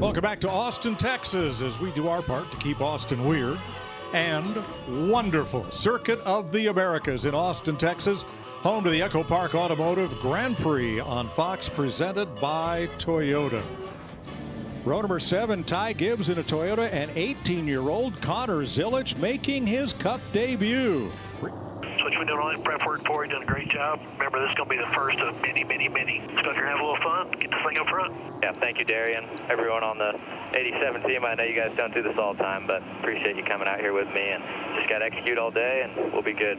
Welcome back to Austin, Texas, as we do our part to keep Austin weird and wonderful. Circuit of the Americas in Austin, Texas, home to the EchoPark Automotive Grand Prix on Fox, presented by Toyota. Row number 7, Ty Gibbs in a Toyota, and 18-year-old Connor Zilic making his Cup debut. What you've been doing all that prep work for, you've done a great job. Remember, this is going to be the first of many, many, many. So if you're going to have a little fun, get this thing up front. Yeah, thank you, Darian. Everyone on the 87 team, I know you guys don't do this all the time, but appreciate you coming out here with me, and just got to execute all day, and we'll be good.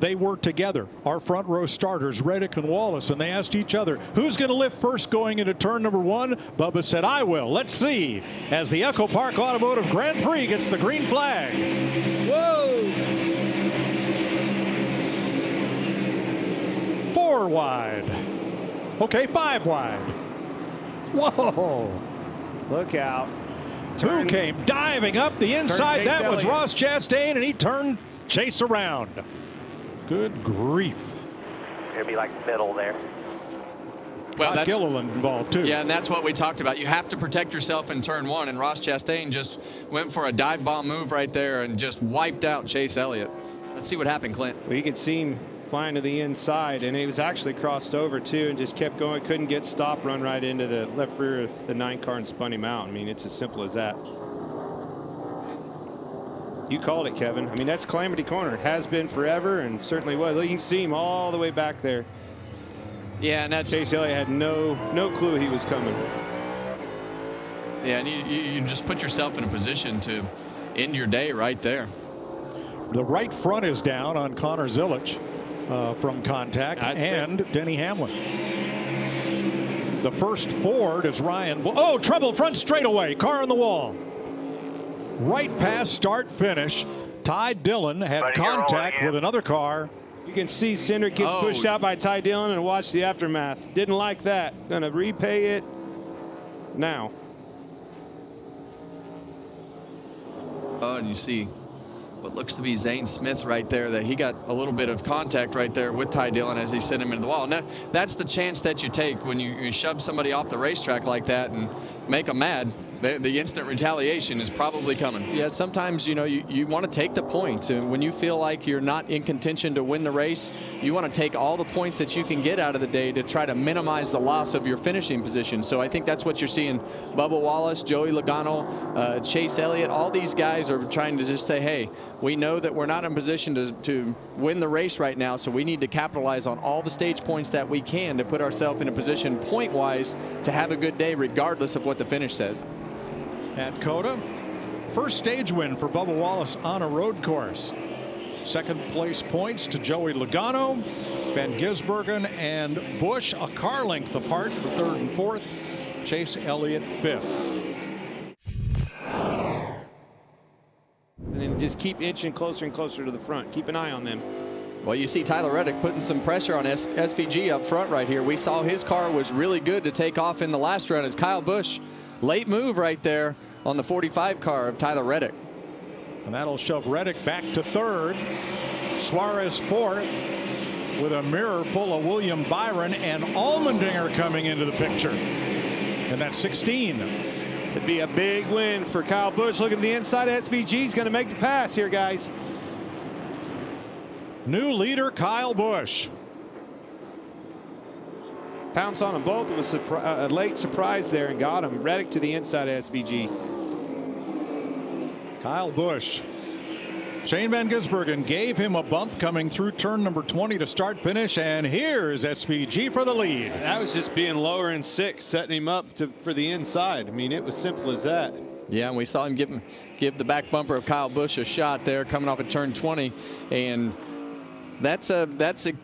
They were together, our front row starters, Reddick and Wallace, and they asked each other, who's going to lift first going into turn number 1? Bubba said, I will. Let's see, as the EchoPark Automotive Grand Prix gets the green flag. Whoa! 4 wide. Okay, 5 wide. Whoa! Look out. Who came diving up the inside? That was Ross Chastain, and he turned Chase around. Good grief. It'll be like middle there. Well, that's Gilliland involved too. Yeah, and that's what we talked about. You have to protect yourself in turn 1, and Ross Chastain just went for a dive bomb move right there and just wiped out Chase Elliott. Let's see what happened, Clint. Well, you could see him flying to the inside, and he was actually crossed over too and just kept going. Couldn't get stopped, run right into the left rear of the 9 car and spun him out. I mean, it's as simple as that. You called it, Kevin. I mean, that's Calamity Corner. It has been forever, and certainly was. You can see him all the way back there. Yeah, and that's Chase Elliott had no clue he was coming. Yeah, and you just put yourself in a position to end your day right there. The right front is down on Connor Zilic from contact, and Denny Hamlin. The first Ford is Ryan. Oh, trouble front straightaway. Car on the wall. Right past start finish. Ty Dillon had contact with another car. You can see Cindric gets pushed out by Ty Dillon, and watch the aftermath. Didn't like that. Gonna repay it now. Oh, and you see what looks to be Zane Smith right there, that he got a little bit of contact right there with Ty Dillon as he sent him into the wall. And that's the chance that you take when you shove somebody off the racetrack like that and make them mad. The instant retaliation is probably coming. Yeah, sometimes, you know, you want to take the points, and when you feel like you're not in contention to win the race, you want to take all the points that you can get out of the day to try to minimize the loss of your finishing position. So I think that's what you're seeing. Bubba Wallace, Joey Logano, Chase Elliott, all these guys are trying to just say, hey, we know that we're not in position to win the race right now, so we need to capitalize on all the stage points that we can to put ourselves in a position point-wise to have a good day regardless of what the finish says. At Coda, first stage win for Bubba Wallace on a road course. Second place points to Joey Logano, Van Gisbergen, and Busch a car length apart for 3rd and 4th. Chase Elliott 5th. And then just keep inching closer and closer to the front. Keep an eye on them. Well, you see Tyler Reddick putting some pressure on SVG up front right here. We saw his car was really good to take off in the last round as Kyle Busch. Late move right there on the 45 car of Tyler Reddick. And that'll shove Reddick back to 3rd. Suarez 4th, with a mirror full of William Byron and Allmendinger coming into the picture. And that's 16. It'd be a big win for Kyle Busch. Look at the inside. SVG's going to make the pass here, guys. New leader Kyle Busch. Pounce on them both. It was a late surprise there and got him. Reddick to the inside of SVG. Kyle Busch. Shane Van Gisbergen gave him a bump coming through turn number 20 to start finish, and here's SVG for the lead. That was just being lower in 6, setting him up for the inside. I mean, it was simple as that. Yeah, and we saw him give the back bumper of Kyle Busch a shot there coming off at turn 20, and that's a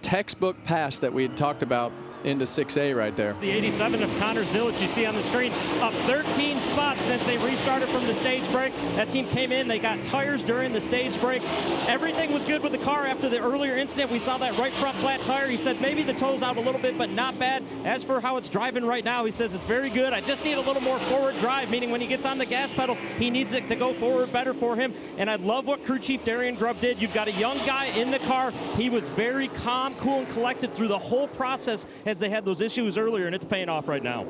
textbook pass that we had talked about into 6A right there. The 87 of Connor Zilic you see on the screen, up 13 spots since they restarted from the stage break. That team came in, they got tires during the stage break. Everything was good with the car after the earlier incident. We saw that right front flat tire. He said maybe the toe's out a little bit, but not bad. As for how it's driving right now, he says it's very good. I just need a little more forward drive, meaning when he gets on the gas pedal, he needs it to go forward better for him. And I love what crew chief Darian Grubb did. You've got a young guy in the car. He was very calm, cool, and collected through the whole process as they had those issues earlier, and it's paying off right now.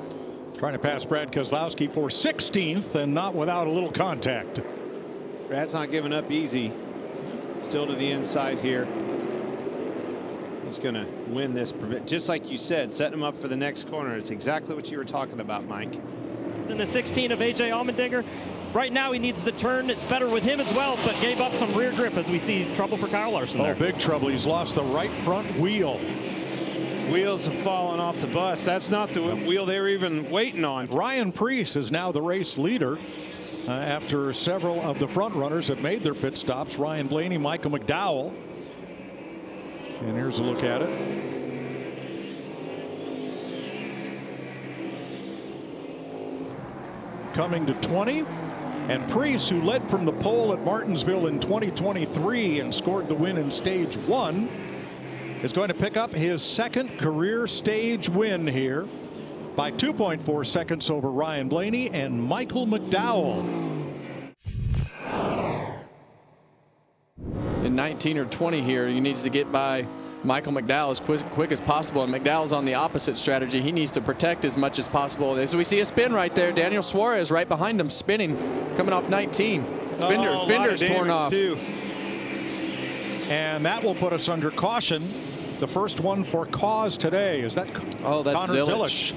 Trying to pass Brad Keselowski for 16th and not without a little contact. Brad's not giving up easy. Still to the inside here. He's going to win this, just like you said, setting him up for the next corner. It's exactly what you were talking about, Mike. In the 16 of A.J. Allmendinger. Right now he needs the turn. It's better with him as well, but gave up some rear grip as we see trouble for Kyle Larson there. Oh, big trouble. He's lost the right front wheel. Wheels have fallen off the bus. That's not the wheel they were even waiting on. Ryan Prix is now the race leader after several of the front runners have made their pit stops. Ryan Blaney, Michael McDowell. And here's a look at it. Coming to 20. And Prix, who led from the pole at Martinsville in 2023 and scored the win in stage 1, is going to pick up his second career stage win here by 2.4 seconds over Ryan Blaney and Michael McDowell. In 19 or 20 here, he needs to get by Michael McDowell as quick as possible, and McDowell's on the opposite strategy. He needs to protect as much as possible. As we see a spin right there, Daniel Suarez right behind him, spinning, coming off 19. Fender's torn off. Too. And that will put us under caution. The first one for cause today. Is that that's Connor Zilisch.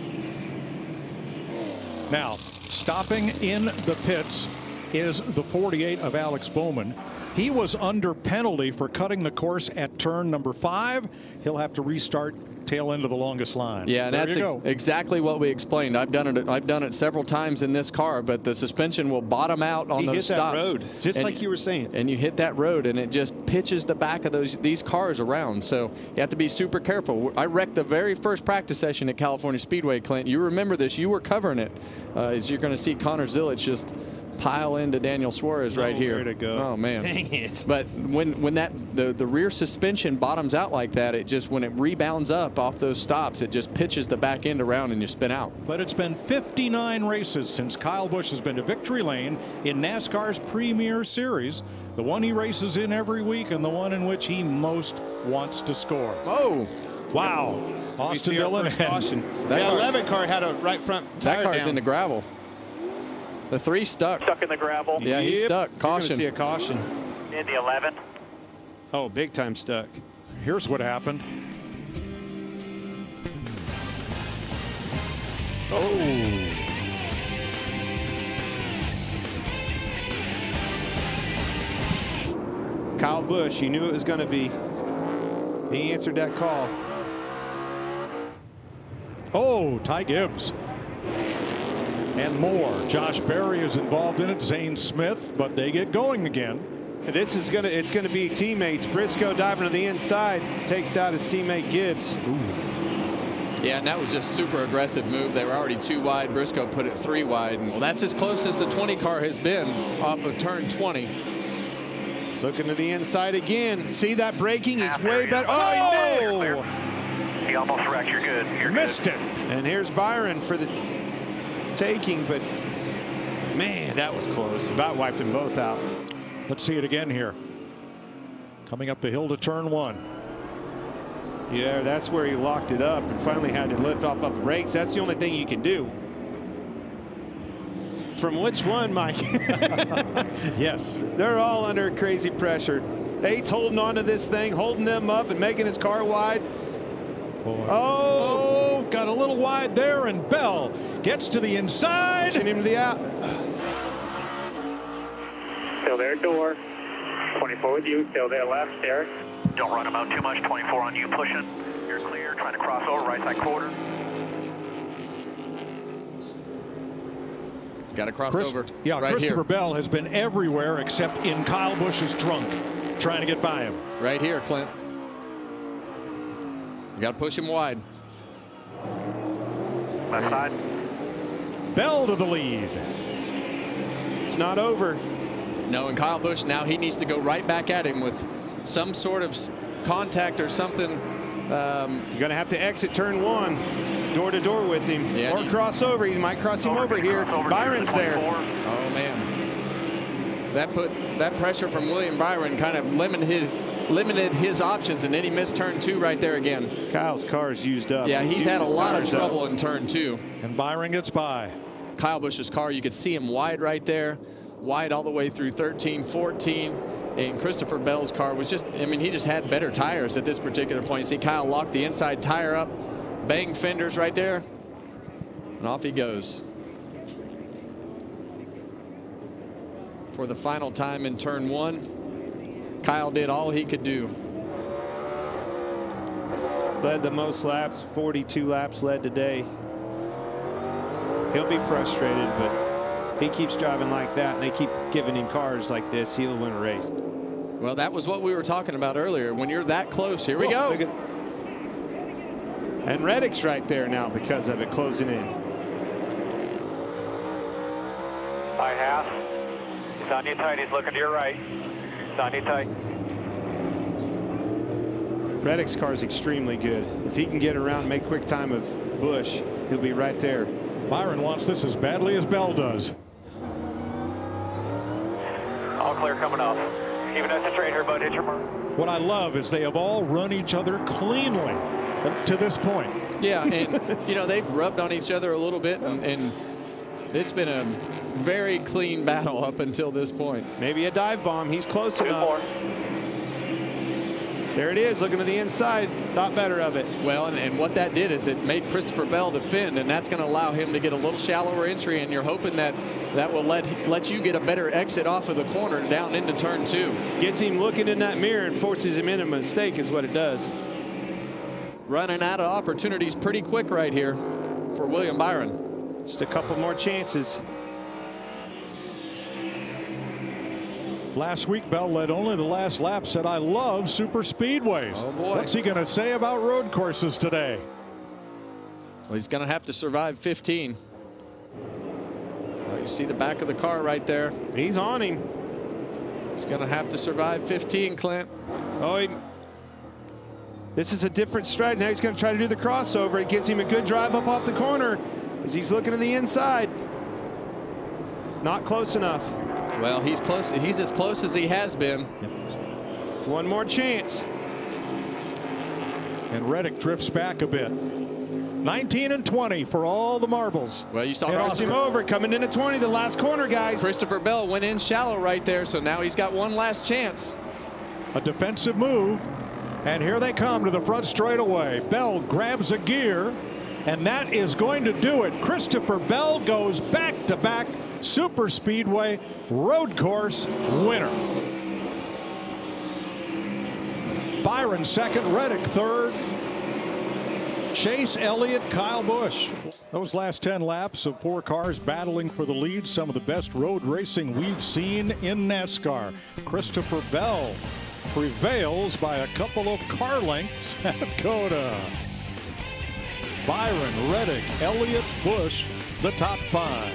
Now, stopping in the pits is the 48 of Alex Bowman. He was under penalty for cutting the course at turn number 5. He'll have to restart tail end of the longest line. Yeah, and that's exactly what we explained. I've done it several times in this car, but the suspension will bottom out on those stops. That road, just like you were saying. And you hit that road, and it just pitches the back of these cars around. So you have to be super careful. I wrecked the very first practice session at California Speedway, Clint. You remember this. You were covering it. As you're going to see Connor Zilisch just pile into Daniel Suarez right here. Way to go. Oh man. Dang it. But when the rear suspension bottoms out like that, it just, when it rebounds up off those stops, it just pitches the back end around and you spin out. But it's been 59 races since Kyle Busch has been to victory lane in NASCAR's Premier Series, the one he races in every week and the one in which he most wants to score. Oh. Wow. Austin Dillon. Caution. That 11 car had a right front tire That car's down. in the gravel. The 3 stuck. Stuck in the gravel. Yeah, he's stuck. Caution. You're gonna see a caution. In the 11. Oh, big time stuck. Here's what happened. Oh. Kyle Busch, he knew it was going to be. He answered that call. Oh, Ty Gibbs. And more. Josh Berry is involved in it. Zane Smith, but they get going again. This is it's gonna be teammates. Briscoe diving to the inside, takes out his teammate Gibbs. Ooh. Yeah, and that was just super aggressive move. They were already 2 wide. Briscoe put it 3 wide. And well, that's as close as the 20 car has been off of turn 20. Looking to the inside again. See that braking is way better. Oh! He almost wrecked. You're good. You're Missed good. it. And here's Byron for the taking, but man, that was close. About wiped them both out. Let's see it again here. Coming up the hill to turn 1. Yeah, that's where he locked it up and finally had to lift off the brakes. That's the only thing you can do. From which one, Mike? Yes. They're all under crazy pressure. Eight's holding on to this thing, holding them up and making his car wide. Boy. Oh, got a little wide there, and Bell gets to the inside. Pushing him to the out. Still there, door. 24 with you. Still there, left, there. Don't run him out too much. 24 on you, pushing. You're clear. Trying to cross over, right side quarter. Got to cross over. Yeah, right Christopher here. Bell has been everywhere except in Kyle Busch's trunk, trying to get by him. Right here, Clint. You got to push him wide. Left side. Bell to the lead. It's not over. No, and Kyle Busch, now he needs to go right back at him with some sort of contact or something. You're going to have to exit turn 1, door to door with him, Yeah, or cross over. He might cross him over here. Byron's there. Oh man, that pressure from William Byron kind of limited limited his options, and then he missed turn 2 right there again. Kyle's car is used up. Yeah, he's had a lot of trouble in turn 2. And Byron gets by. Kyle Busch's car, you could see him wide right there, wide all the way through 13, 14. And Christopher Bell's car was just, I mean, he just had better tires at this particular point. You see Kyle lock the inside tire up, bang fenders right there, and off he goes. For the final time in turn 1, Kyle did all he could do. Led the most laps, 42 laps led today. He'll be frustrated, but he keeps driving like that, and they keep giving him cars like this, he'll win a race. Well, that was what we were talking about earlier. When you're that close, here we go. And Reddick's right there now because of it, closing in. By half. He's on you tight. He's looking to your right. He's on you tight. Reddick's car is extremely good. If he can get around and make quick time of Busch, he'll be right there. Byron wants this as badly as Bell does. All clear coming off. Even at the straight here, bud, hit your mark. What I love is they have all run each other cleanly to this point. Yeah, and you know, they've rubbed on each other a little bit, and it's been a very clean battle up until this point. Maybe a dive bomb. He's close Two enough. more. There it is, looking to the inside. Thought better of it. Well, and what that did is it made Christopher Bell defend, and that's going to allow him to get a little shallower entry, and you're hoping that that will let you get a better exit off of the corner down into turn 2. Gets him looking in that mirror and forces him into a mistake is what it does. Running out of opportunities pretty quick right here for William Byron. Just a couple more chances. Last week, Bell led only the last lap, said, I love super speedways. Oh, boy. What's he going to say about road courses today? Well, he's going to have to survive 15. Well, you see the back of the car right there. He's on him. He's going to have to survive 15, Clint. Oh, this is a different stride. Now he's going to try to do the crossover. It gives him a good drive up off the corner as he's looking to the inside. Not close enough. Well, he's close. He's as close as he has been. One more chance. And Reddick drifts back a bit. 19 and 20 for all the marbles. Well, you saw Cross him over, coming into 20, the last corner, guys. Christopher Bell went in shallow right there, so now he's got one last chance. A defensive move, and here they come to the front straightaway. Bell grabs a gear, and that is going to do it. Christopher Bell goes back-to-back super speedway road course winner. Byron second, Reddick third. Chase Elliott, Kyle Busch. Those last 10 laps of 4 cars battling for the lead, some of the best road racing we've seen in NASCAR. Christopher Bell prevails by a couple of car lengths at COTA. Byron, Reddick, Elliott, Busch, the top 5.